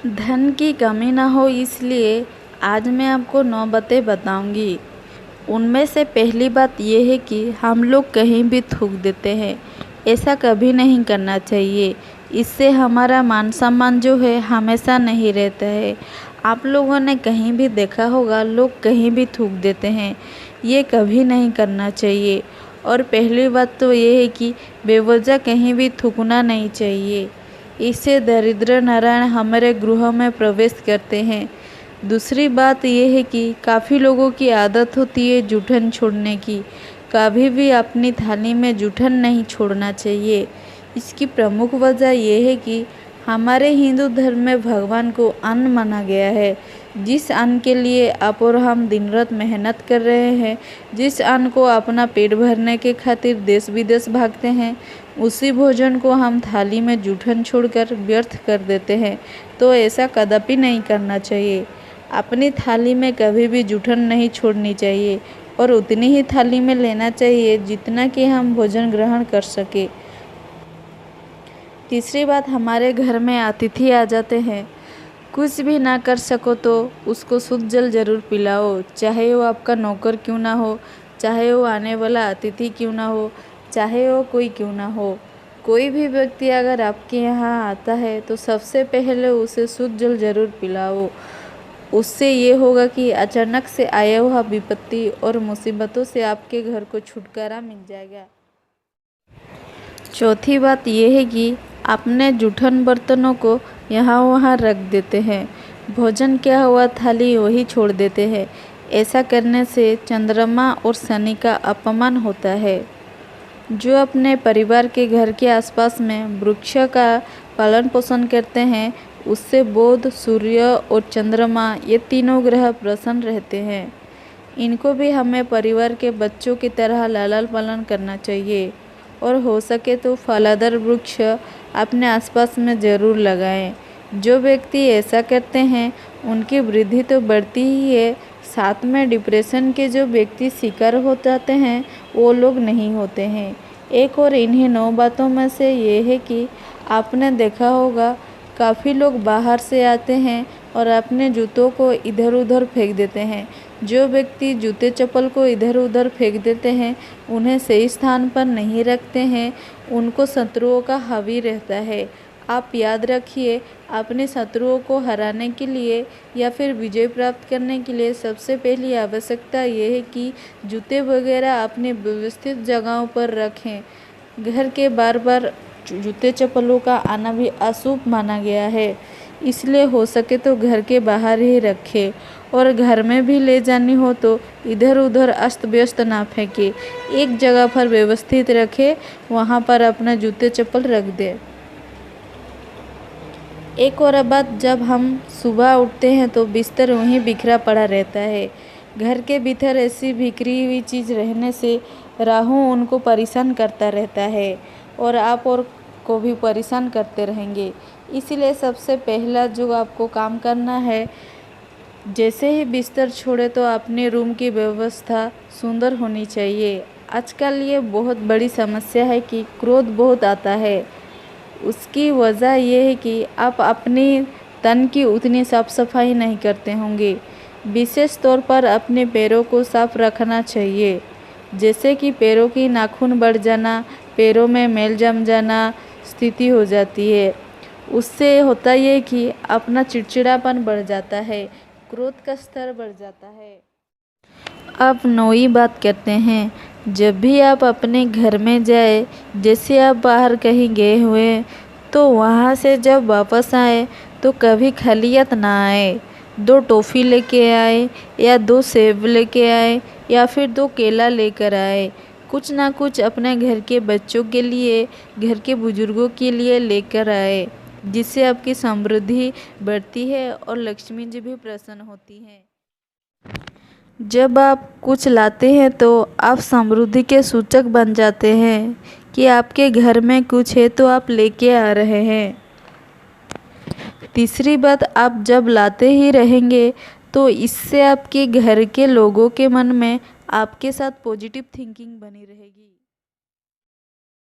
धन की कमी ना हो इसलिए आज मैं आपको 9 बातें बताऊंगी। उनमें से पहली बात यह है कि हम लोग कहीं भी थूक देते हैं। ऐसा कभी नहीं करना चाहिए। इससे हमारा मान सम्मान जो है हमेशा नहीं रहता है। आप लोगों ने कहीं भी देखा होगा लोग कहीं भी थूक देते हैं। ये कभी नहीं करना चाहिए। और पहली बात तो ये है कि बेवजह कहीं भी थूकना नहीं चाहिए। इससे दरिद्र नारायण हमारे गृह में प्रवेश करते हैं। दूसरी बात यह है कि काफ़ी लोगों की आदत होती है जूठन छोड़ने की। कभी भी अपनी थाली में जूठन नहीं छोड़ना चाहिए। इसकी प्रमुख वजह यह है कि हमारे हिंदू धर्म में भगवान को अन्न माना गया है। जिस अन्न के लिए आप और हम दिन रात मेहनत कर रहे हैं, जिस अन्न को अपना पेट भरने के खातिर देश विदेश भागते हैं, उसी भोजन को हम थाली में जूठन छोड़कर व्यर्थ कर देते हैं। तो ऐसा कदापि नहीं करना चाहिए। अपनी थाली में कभी भी जूठन नहीं छोड़नी चाहिए और उतनी ही थाली में लेना चाहिए जितना कि हम भोजन ग्रहण कर सके। तीसरी बात, हमारे घर में अतिथि आ जाते हैं, कुछ भी ना कर सको तो उसको शुद्ध जल जरूर पिलाओ। चाहे वो आपका नौकर क्यों ना हो, चाहे वो आने वाला अतिथि क्यों ना हो, चाहे वो कोई क्यों ना हो। कोई भी व्यक्ति अगर आपके यहाँ आता है तो सबसे पहले उसे शुद्ध जल जरूर पिलाओ। उससे ये होगा कि अचानक से आया हुआ विपत्ति और मुसीबतों से आपके घर को छुटकारा मिल जाएगा। चौथी बात यह है कि अपने जूठन बर्तनों को यहाँ वहाँ रख देते हैं। भोजन किया हुआ थाली वही छोड़ देते हैं। ऐसा करने से चंद्रमा और शनि का अपमान होता है। जो अपने परिवार के घर के आसपास में वृक्ष का पालन पोषण करते हैं, उससे बुध, सूर्य और चंद्रमा ये तीनों ग्रह प्रसन्न रहते हैं। इनको भी हमें परिवार के बच्चों की तरह लालन पालन करना चाहिए और हो सके तो फलादार वृक्ष अपने आसपास में ज़रूर लगाएं। जो व्यक्ति ऐसा करते हैं उनकी वृद्धि तो बढ़ती ही है, साथ में डिप्रेशन के जो व्यक्ति शिकार हो जाते हैं वो लोग नहीं होते हैं। एक और इन्हीं 9 बातों में से ये है कि आपने देखा होगा काफ़ी लोग बाहर से आते हैं और अपने जूतों को इधर उधर फेंक देते हैं। जो व्यक्ति जूते चप्पल को इधर उधर फेंक देते हैं, उन्हें सही स्थान पर नहीं रखते हैं, उनको शत्रुओं का हावी रहता है। आप याद रखिए, अपने शत्रुओं को हराने के लिए या फिर विजय प्राप्त करने के लिए सबसे पहली आवश्यकता यह है कि जूते वगैरह अपने व्यवस्थित जगहों पर रखें। घर के बार बार जूते चप्पलों का आना भी अशुभ माना गया है, इसलिए हो सके तो घर के बाहर ही रखें और घर में भी ले जानी हो तो इधर उधर अस्त व्यस्त ना फेंके। एक जगह पर व्यवस्थित रखें, वहाँ पर अपना जूते चप्पल रख दें। एक और बात, जब हम सुबह उठते हैं तो बिस्तर वहीं बिखरा पड़ा रहता है। घर के भीतर ऐसी बिखरी हुई चीज़ रहने से राहु उनको परेशान करता रहता है और आप और को भी परेशान करते रहेंगे। इसीलिए सबसे पहला जो आपको काम करना है, जैसे ही बिस्तर छोड़े तो अपने रूम की व्यवस्था सुंदर होनी चाहिए। आजकल ये बहुत बड़ी समस्या है कि क्रोध बहुत आता है। उसकी वजह यह है कि आप अपनी तन की उतनी साफ सफाई नहीं करते होंगे। विशेष तौर पर अपने पैरों को साफ रखना चाहिए, जैसे कि पैरों की नाखून बढ़ जाना, पैरों में मैल जम जाना स्थिति हो जाती है। उससे होता ये कि अपना चिड़चिड़ापन बढ़ जाता है, क्रोध का स्तर बढ़ जाता है। अब 9वीं बात करते हैं। जब भी आप अपने घर में जाए, जैसे आप बाहर कहीं गए हुए तो वहाँ से जब वापस आए तो कभी खाली हाथ ना आए। 2 टॉफ़ी लेके आए या 2 सेब लेके आए या फिर 2 केला लेकर आए। कुछ ना कुछ अपने घर के बच्चों के लिए, घर के बुजुर्गों के लिए लेकर आए, जिससे आपकी समृद्धि बढ़ती है और लक्ष्मी जी भी प्रसन्न होती हैं। जब आप कुछ लाते हैं तो आप समृद्धि के सूचक बन जाते हैं कि आपके घर में कुछ है तो आप लेके आ रहे हैं। तीसरी बात, आप जब लाते ही रहेंगे तो इससे आपके घर के लोगों के मन में आपके साथ पॉजिटिव थिंकिंग बनी रहेगी।